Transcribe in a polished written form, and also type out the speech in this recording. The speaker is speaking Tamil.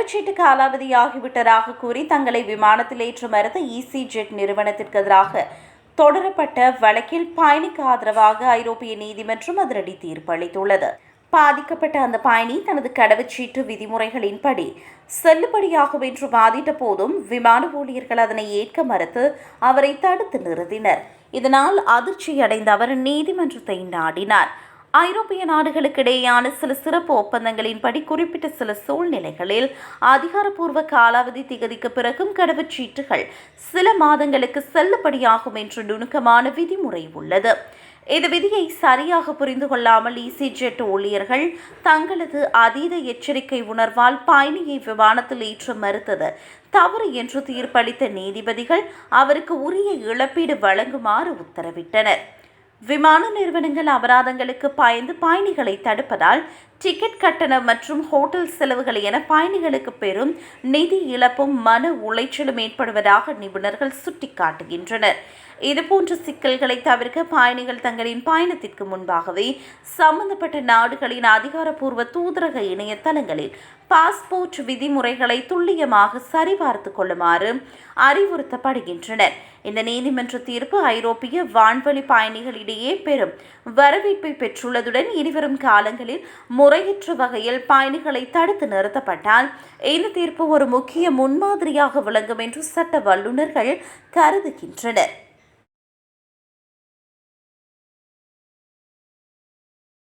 கடவுச்சீட்டு காலாவதியாகிவிட்டதாக கூறி தங்களை விமானத்தில் ஏற்ற மறுத்த EasyJet நிறுவனத்திற்கு எதிராக தொடரப்பட்ட வழக்கில் பயணிக்கு ஆதரவாக ஐரோப்பிய நீதிமன்றம் அதிரடி தீர்ப்பு அளித்துள்ளது. பாதிக்கப்பட்ட அந்த பயணி தனது கடவுச்சீட்டு விதிமுறைகளின்படி செல்லுபடியாகும் என்று வாதிட்ட போதும் விமான ஊழியர்கள் அதனை ஏற்க மறுத்து அவரை தடுத்து நிறுத்தினர். இதனால் அதிர்ச்சியடைந்த அவர் நீதிமன்றத்தை நாடினார். ஐரோப்பிய நாடுகளுக்கு இடையேயான சில சிறப்பு ஒப்பந்தங்களின்படி குறிப்பிட்ட சில சூழ்நிலைகளில் அதிகாரப்பூர்வ காலாவதி திகதிக்கு பிறகும் கடவுச்சீட்டுகள் சில மாதங்களுக்கு செல்லுபடியாகும் என்று நுணுக்கமான விதிமுறை உள்ளது. இந்த விதியை சரியாக புரிந்து கொள்ளாமல் EasyJet ஊழியர்கள் தங்களது அதீத எச்சரிக்கை உணர்வால் பயணியை விமானத்தில் ஏற்ற மறுத்தது தவறு என்று தீர்ப்பளித்த நீதிபதிகள் அவருக்கு உரிய இழப்பீடு வழங்குமாறு உத்தரவிட்டனர். விமான நிறுவனங்கள் அபராதங்களுக்கு பயந்து பயணிகளை தடுப்பதால் டிக்கெட் கட்டணம் மற்றும் ஹோட்டல் செலவுகள் என பயணிகளுக்கு பெரும் நிதி இழப்பும் மன உளைச்சலும் ஏற்படுவதாக நிபுணர்கள் சுட்டிக்காட்டுகின்றனர். இதுபோன்ற சிக்கல்களை தவிர்க்க பயணிகள் தங்களின் பயணத்திற்கு முன்பாகவே சம்பந்தப்பட்ட நாடுகளின் அதிகாரப்பூர்வ தூதரக இணையதளங்களில் பாஸ்போர்ட் விதிமுறைகளை துல்லியமாக சரிபார்த்து கொள்ளுமாறு அறிவுறுத்தப்படுகின்றனர். இந்த நீதிமன்ற தீர்ப்பு ஐரோப்பிய வான்வழி பயணிகளிடையே பெரும் வரவேற்பை பெற்றுள்ளதுடன் இனிவரும் காலங்களில் முறையற்ற வகையில் பயணிகளை தடுத்து நிறுத்தப்பட்டால் இந்த தீர்ப்பு ஒரு முக்கிய முன்மாதிரியாக விளங்கும் என்று சட்ட வல்லுநர்கள் கருதுகின்றனர்.